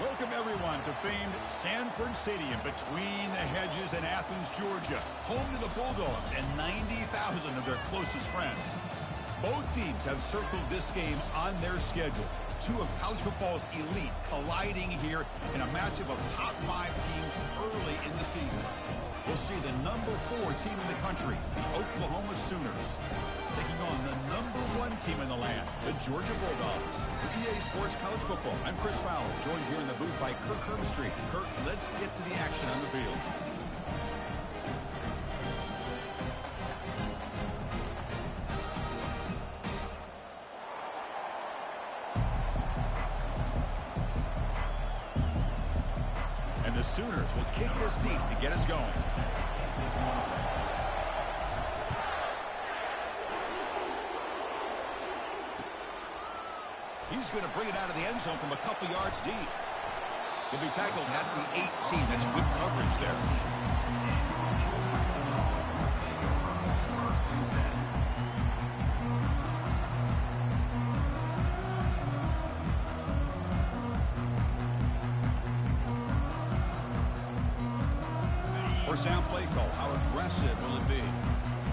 Welcome, everyone, to famed Sanford Stadium between the hedges in Athens, Georgia, home to the Bulldogs and 90,000 of their closest friends. Both teams have circled this game on their schedule. Two of college football's elite colliding here in a matchup of top 5 teams early in the season. We'll see the number 4 team in the country, the Oklahoma Sooners, taking on the number 1 team in the land, the Georgia Bulldogs. For EA Sports College Football, I'm Chris Fowler, joined here in the booth by Kirk Herbstreit. Kirk, let's get to the action on the field. And the Sooners will kick this deep to get us going. He's going to bring it out of the end zone from a couple yards deep. He'll be tackled at the 18. That's good coverage there. First down play call. How aggressive will it be?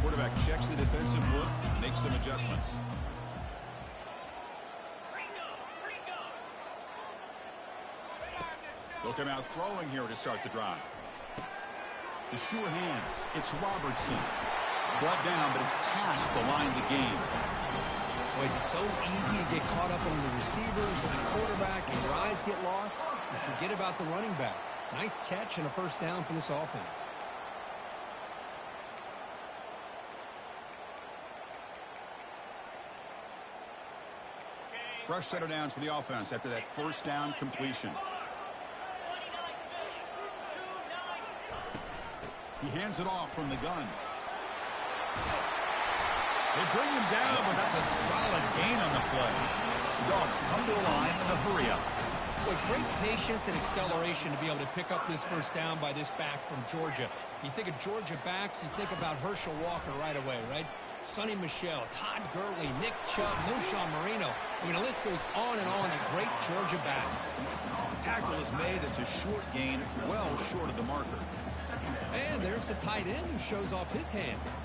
Quarterback checks the defensive look and makes some adjustments. They'll come out throwing here to start the drive. The sure hands. It's Robertson. Brought down, but it's past the line to gain. Well, it's so easy to get caught up on the receivers and the quarterback, and your eyes get lost. You forget about the running back. Nice catch and a first down for this offense. Fresh set of downs for the offense after that first down completion. He hands it off from the gun. They bring him down, but that's a solid gain on the play. The Dogs come to the line in a hurry-up. With great patience and acceleration to be able to pick up this first down by this back from Georgia. You think of Georgia backs, you think about Herschel Walker right away, right? Sonny Michel, Todd Gurley, Nick Chubb, Knowshon Moreno. I mean, the list goes on and on of great Georgia backs. The tackle is made. It's a short gain, well short of the marker. And there's the tight end who shows off his hands.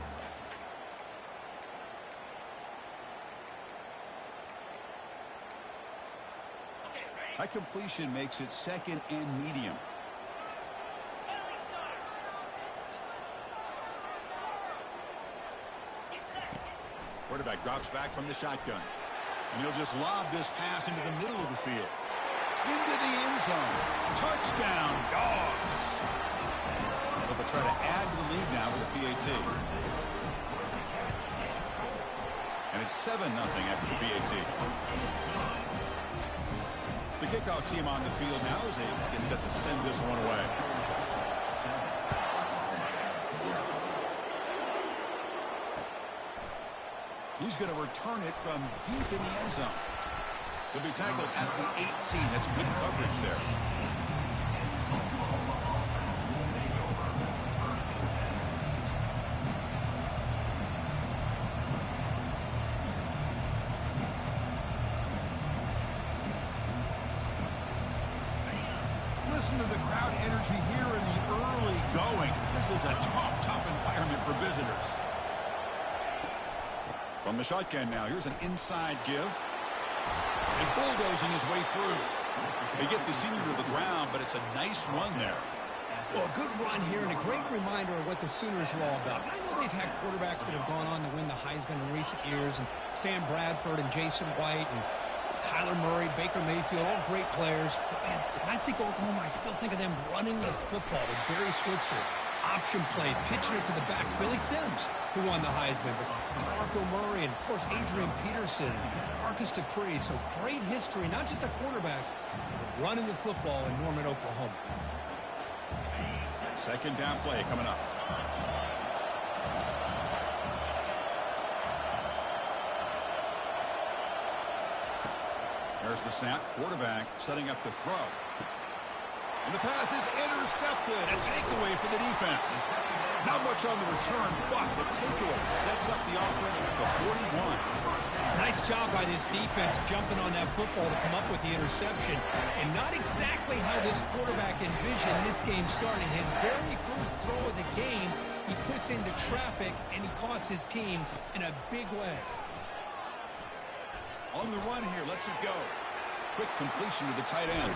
That completion makes it second and medium. Quarterback drops back from the shotgun. And he'll just lob this pass into the middle of the field. Into the end zone. Touchdown, Dogs. But they'll try to add to the lead now with a PAT. And it's 7-0 after the PAT. The kickoff team on the field now as they get set to send this one away. He's going to return it from deep in the end zone. He'll be tackled at the 18. That's good coverage there. Listen to the crowd energy here in the early going. This is a tough environment for visitors. From the shotgun now, here's an inside give. And bulldozing his way through. They get the senior to the ground, but it's a nice run there. Well, a good run here and a great reminder of what the Sooners are all about. I know they've had quarterbacks that have gone on to win the Heisman in recent years, and Sam Bradford and Jason White and Kyler Murray, Baker Mayfield, all great players. But man, when I think Oklahoma, I still think of them running the football with Barry Switzer. Option play, pitching it to the backs. Billy Sims, who won the Heisman. But Marco Murray and, of course, Adrian Peterson, Marcus Dupree. So great history, not just the quarterbacks, but running the football in Norman, Oklahoma. Second down play coming up. There's the snap. Quarterback setting up the throw. And the pass is intercepted. A takeaway for the defense. Not much on the return, but the takeaway sets up the offense at the 41. Nice job by this defense jumping on that football to come up with the interception. And not exactly how this quarterback envisioned this game starting. His very first throw of the game, he puts into traffic, and he costs his team in a big way. On the run here, lets it go. Quick completion to the tight end.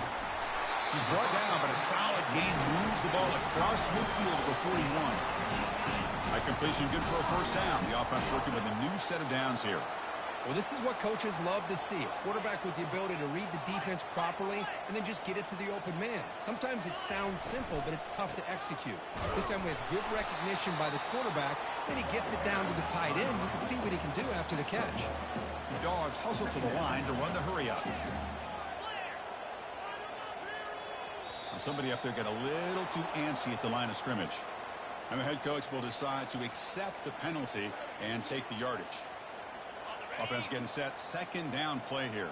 He's brought down, but a solid gain moves the ball across midfield to the 41. That completion good for a first down. The offense working with a new set of downs here. Well, this is what coaches love to see. A quarterback with the ability to read the defense properly and then just get it to the open man. Sometimes it sounds simple, but it's tough to execute. This time we have good recognition by the quarterback. Then he gets it down to the tight end. You can see what he can do after the catch. The Dogs hustle to the line to run the hurry up. Somebody up there got a little too antsy at the line of scrimmage. And the head coach will decide to accept the penalty and take the yardage. Offense getting set. Second down play here.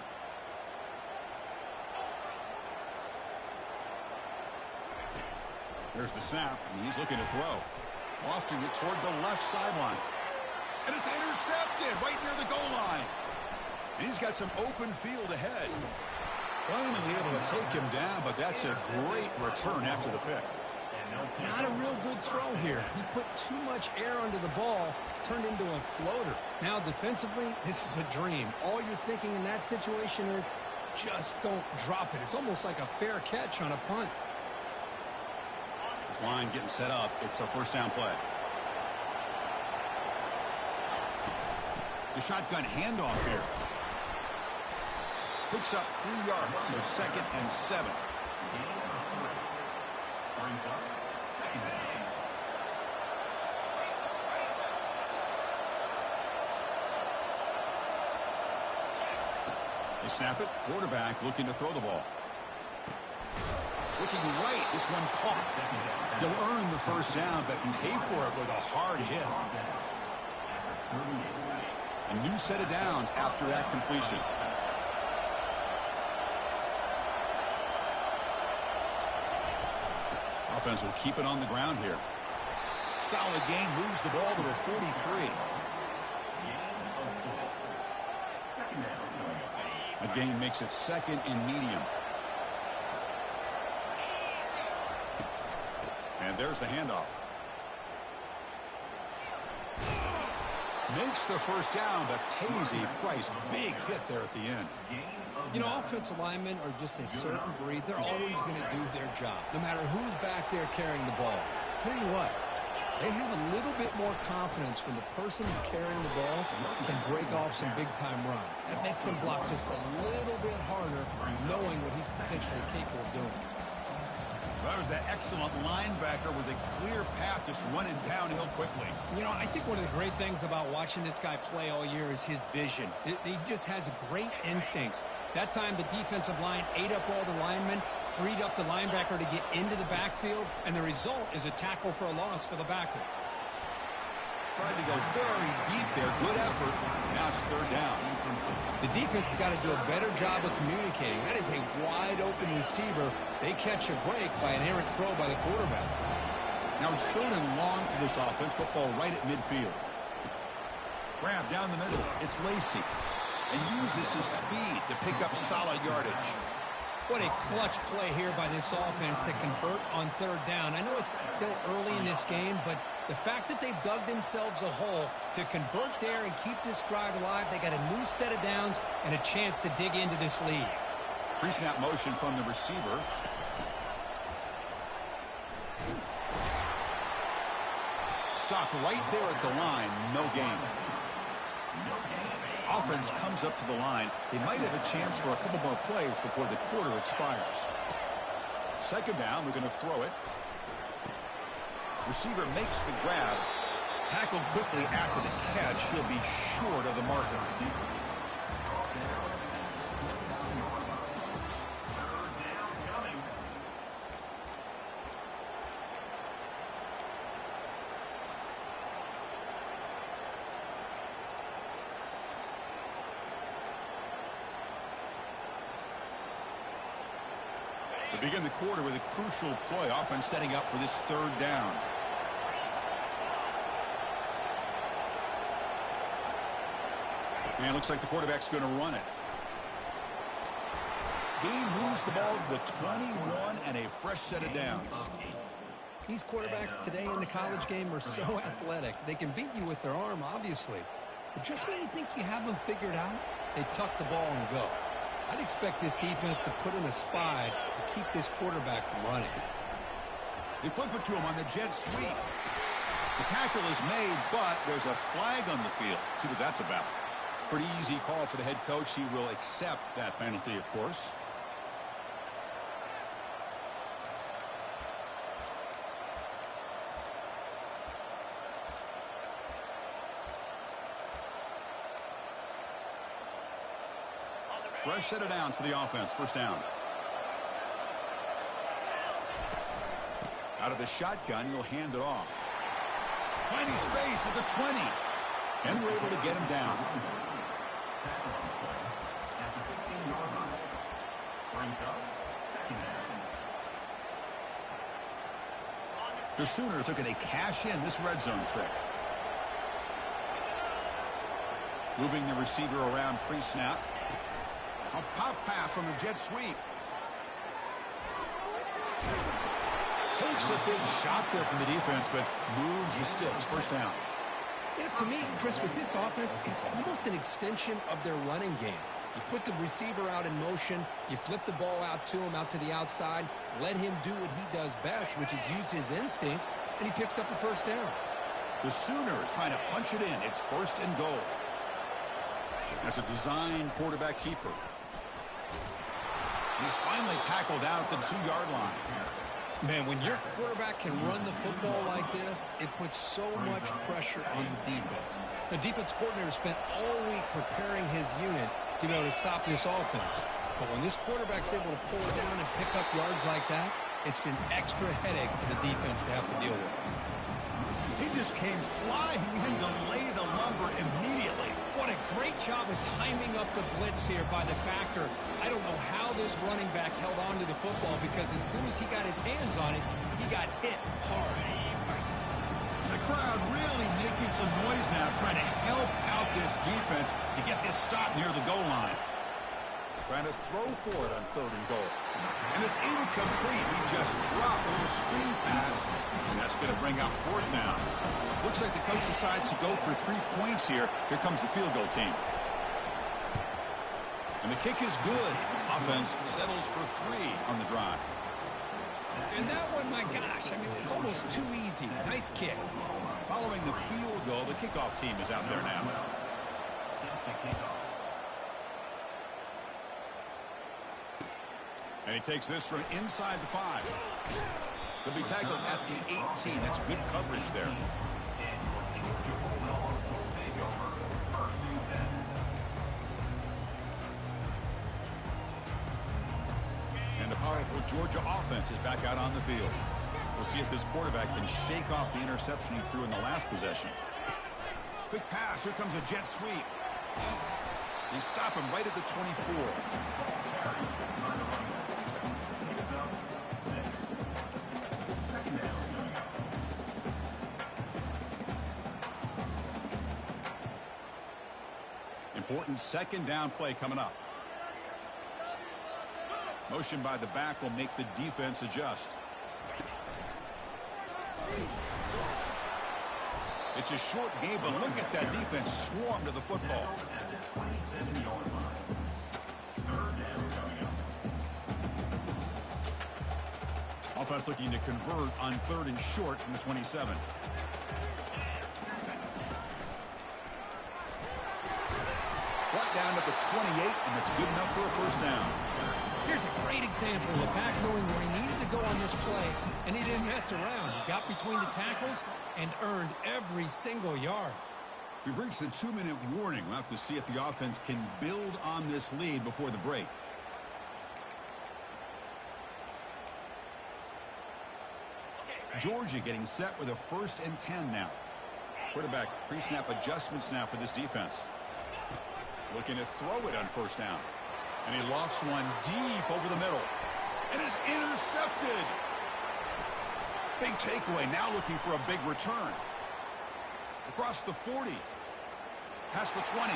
There's the snap, and he's looking to throw. Lofting it toward the left sideline. And it's intercepted right near the goal line. And he's got some open field ahead. Finally able to take him down, but that's a great return after the pick. Not a real good throw here. He put too much air under the ball, turned into a floater. Now defensively, this is a dream. All you're thinking in that situation is just don't drop it. It's almost like a fair catch on a punt. This line getting set up. It's a first down play. The shotgun handoff here. Picks up 3 yards, so 2nd and 7. They snap it. Quarterback looking to throw the ball. Looking right. This one caught. He'll earn the first down, but can pay for it with a hard hit. A new set of downs after that completion. Offense will keep it on the ground here. Solid gain, moves the ball to the 43. A gain makes it 2nd and medium. And there's the handoff. Makes the first down, but pays a price. Big hit there at the end. You know, offensive linemen are just a certain breed. They're always going to do their job, no matter who's back there carrying the ball. Tell you what, they have a little bit more confidence when the person who's carrying the ball can break off some big-time runs. That makes them block just a little bit harder, knowing what he's potentially capable of doing. That was that excellent linebacker with a clear path just running downhill quickly. You know, I think one of the great things about watching this guy play all year is his vision. He just has great instincts. That time, the defensive line ate up all the linemen, freed up the linebacker to get into the backfield, and the result is a tackle for a loss for the backer. Tried to go very deep there. Good effort. Now it's 3rd down. The defense has got to do a better job of communicating. That is a wide-open receiver. They catch a break by an errant throw by the quarterback. Now it's 3rd and long for this offense. Football right at midfield. Grab down the middle. It's Lacy. And uses his speed to pick up solid yardage. What a clutch play here by this offense to convert on 3rd down. I know it's still early in this game, but the fact that they've dug themselves a hole to convert there and keep this drive alive, they got a new set of downs and a chance to dig into this lead. Pre-snap motion from the receiver. Stopped right there at the line. No gain. Offense comes up to the line. They might have a chance for a couple more plays before the quarter expires. 2nd down, we're going to throw it. Receiver makes the grab. Tackled quickly after the catch. He'll be short of the marker. We begin the quarter with a crucial play. Offense setting up for this third down. And it looks like the quarterback's going to run it. He moves the ball to the 21 and a fresh set of downs. These quarterbacks today in the college game are so athletic. They can beat you with their arm, obviously. But just when you think you have them figured out, they tuck the ball and go. I'd expect this defense to put in a spy to keep this quarterback from running. They flip it to him on the jet sweep. The tackle is made, but there's a flag on the field. See what that's about. Pretty easy call for the head coach. He will accept that penalty, of course. Fresh set of downs for the offense. First down. Out of the shotgun, he'll hand it off. Finding space at the 20. And we're able to get him down. The Sooners looking to cash in this red zone trick. Moving the receiver around pre-snap. A pop pass on the jet sweep. Takes a big shot there from the defense, but moves the sticks. First down. You know, to me, Chris, with this offense, it's almost an extension of their running game. You put the receiver out in motion, you flip the ball out to him, out to the outside, let him do what he does best, which is use his instincts, and he picks up a first down. The Sooners trying to punch it in. It's first and goal. That's a design quarterback keeper. He's finally tackled out at the 2-yard line. Man, when your quarterback can run the football like this, it puts so much pressure on the defense. The defense coordinator spent all week preparing his unit to stop this offense. But when this quarterback's able to pull it down and pick up yards like that, it's an extra headache for the defense to have to deal with. He just came flying in to lay the lumber immediately. What a great job of timing up the blitz here by the backer. I don't know how this running back held on to the football, because as soon as he got his hands on it, he got hit hard. The crowd really making some noise now, trying to help out this defense to get this stop near the goal line. Trying to throw for it on third and goal. And it's incomplete. He just dropped a little screen pass, and that's going to bring out fourth down. Looks like the coach decides to go for 3 points here. Here comes the field goal team. And the kick is good. Offense settles for 3 on the drive. And that one, my gosh, it's almost too easy. Nice kick. Following the field goal, the kickoff team is out there now. And he takes this from inside the 5. He'll be tackled at the 18. That's good coverage there. And the powerful Georgia offense is back out on the field. We'll see if this quarterback can shake off the interception he threw in the last possession. Quick pass. Here comes a jet sweep. They stop him right at the 24. Important second down play coming up. Motion by the back will make the defense adjust. It's a short game, but look at that defense swarm to the football. Offense looking to convert on third and short from the 27. Brought down to the 28, and it's good enough for a first down. Here's a great example of the back knowing where he needed to go on this play, and he didn't mess around. He got between the tackles and earned every single yard. We've reached the 2-minute warning. We'll have to see if the offense can build on this lead before the break. Georgia getting set with a 1st and 10 now. Quarterback pre-snap adjustments now for this defense. Looking to throw it on first down. And he lofts one deep over the middle. And is intercepted. Big takeaway, now looking for a big return. Across the 40. Past the 20.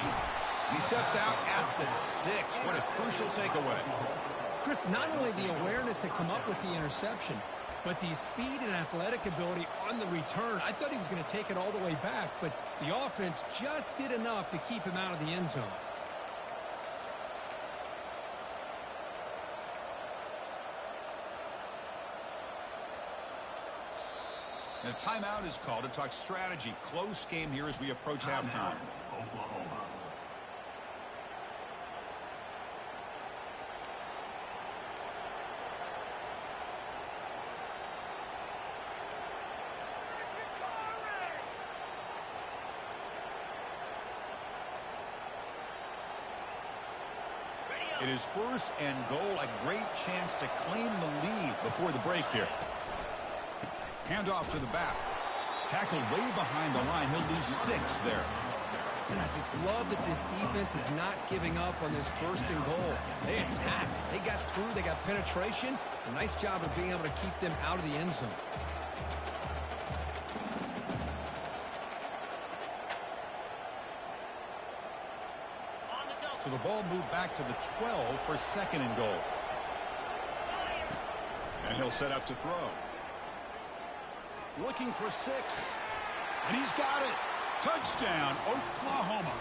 He steps out at the 6. What a crucial takeaway. Chris, not only the awareness to come up with the interception, but the speed and athletic ability on the return. I thought he was going to take it all the way back, but the offense just did enough to keep him out of the end zone. And a timeout is called to talk strategy. Close game here as we approach halftime. It is first and goal, a great chance to claim the lead before the break here. Handoff to the back. Tackled way behind the line. He'll lose 6 there. And I just love that this defense is not giving up on this first and goal. They attacked. They got through. They got penetration. A nice job of being able to keep them out of the end zone. So the ball moved back to the 12 for second and goal. And he'll set up to throw. Looking for 6. And he's got it. Touchdown, Oklahoma.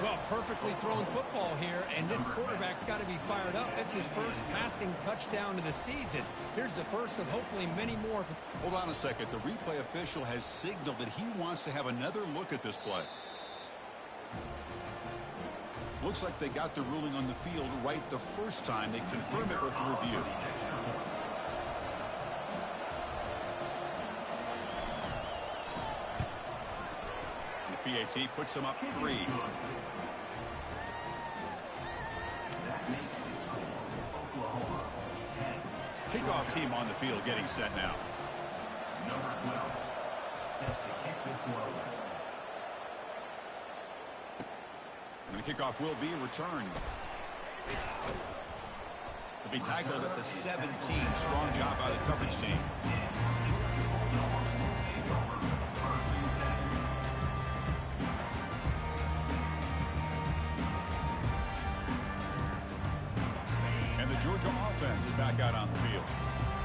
Well, perfectly thrown football here, and this quarterback's got to be fired up. It's his first passing touchdown of the season. Here's the first of hopefully many more. Hold on a second. The replay official has signaled that he wants to have another look at this play. Looks like they got the ruling on the field right the first time. They confirm it with the review. The PAT puts them up 3. Kickoff team on the field getting set now. Number 12, set to kick this one. And the kickoff will be returned. To be tackled at the 17. Strong job by the coverage team. And the Georgia offense is back out on the field.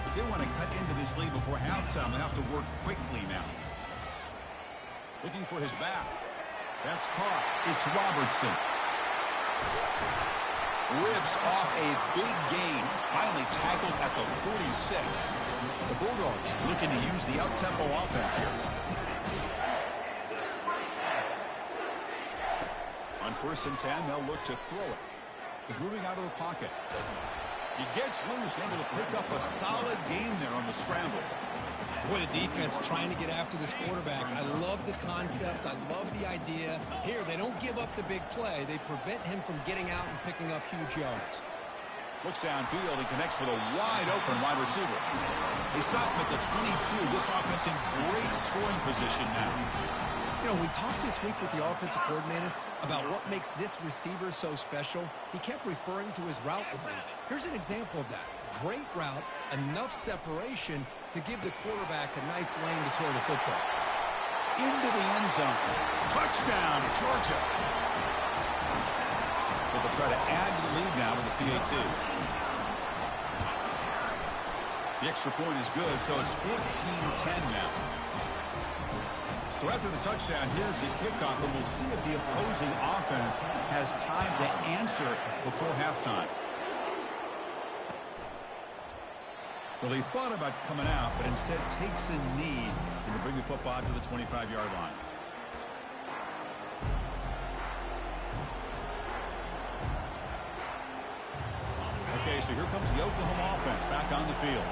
If they want to cut into this lead before halftime, they have to work quickly now. Looking for his back. That's caught. It's Robertson. Rips off a big gain. Finally tackled at the 46. The Bulldogs looking to use the up-tempo offense here. On 1st and 10, they'll look to throw it. He's moving out of the pocket. He gets loose, able to pick up a solid gain there on the scramble. Boy, the defense trying to get after this quarterback. I love the concept. I love the idea. Here, they don't give up the big play. They prevent him from getting out and picking up huge yards. Looks downfield. He connects with a wide-open wide receiver. They stop him at the 22. This offense in great scoring position now. You know, we talked this week with the offensive coordinator about what makes this receiver so special. He kept referring to his route running. Here's an example of that. Great route, enough separation to give the quarterback a nice lane to throw the football. Into the end zone. Touchdown, Georgia. Well, they'll try to add to the lead now with the PAT. The extra point is good, so it's 14-10 now. So after the touchdown, here's the kickoff, and we'll see if the opposing offense has time to answer before halftime. Well, he thought about coming out, but instead takes a knee and to bring the football to the 25-yard line. Okay, so here comes the Oklahoma offense back on the field.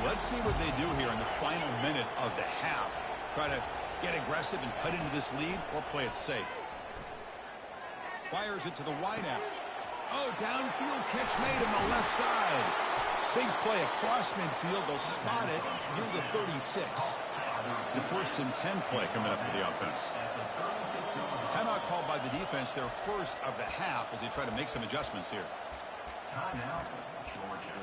Let's see what they do here in the final minute of the half. Try to get aggressive and cut into this lead or play it safe. Fires it to the wideout. Oh, downfield catch made on the left side. Big play across midfield. They'll spot it near the 36. It's a 1st and 10 play coming up for the offense. Timeout called by the defense, their first of the half, as they try to make some adjustments here. Timeout, Georgia.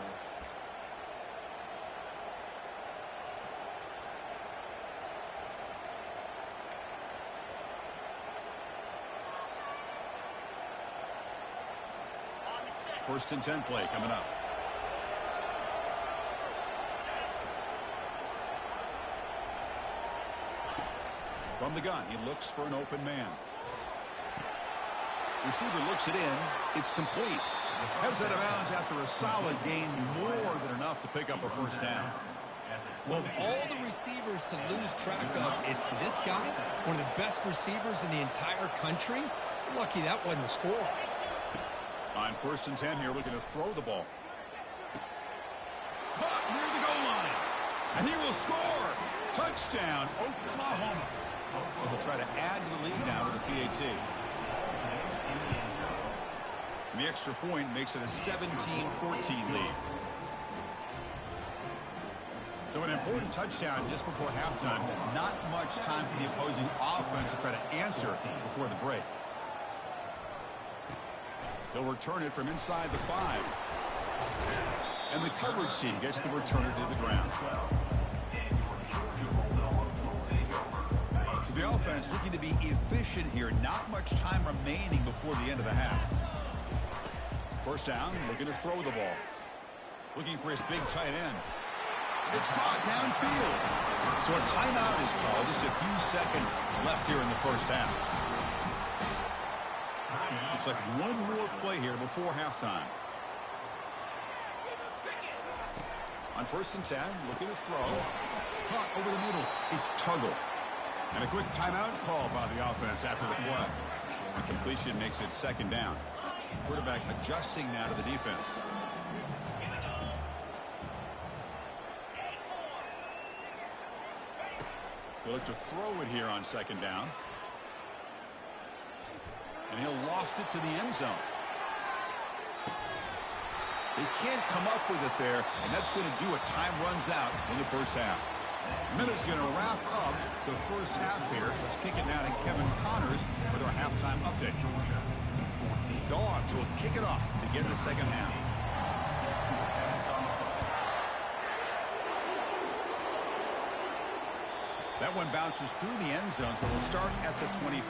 First and 10 play coming up. From the gun, he looks for an open man. Receiver looks it in. It's complete. Heads out of bounds after a solid gain, more than enough to pick up a first down. Well, of all the receivers to lose track of, it's this guy, one of the best receivers in the entire country. Lucky that wasn't the score. On first and 10 here, looking to throw the ball. Caught near the goal line. And he will score. Touchdown, Oklahoma. They'll try to add to the lead now with a PAT. And the extra point makes it a 17-14 lead. So an important touchdown just before halftime. Not much time for the opposing offense to try to answer before the break. They'll return it from inside the 5. And the coverage team gets the returner to the ground. So the offense looking to be efficient here. Not much time remaining before the end of the half. First down, looking to throw the ball. Looking for his big tight end. It's caught downfield. So a timeout is called. Just a few seconds left here in the first half. Looks like one more play here before halftime. On first and 10, looking to throw. Caught over the middle. It's Tuggle. And a quick timeout call by the offense after the play. The completion makes it second down. Quarterback adjusting now to the defense. They look to throw it here on second down. And he'll loft it to the end zone. They can't come up with it there, and that's going to do it. Time runs out in the first half. Minute's going to wrap up the first half here. Let's kick it now to Kevin Connors with our halftime update. Dogs will kick it off to begin the second half. That one bounces through the end zone, so they'll start at the 20.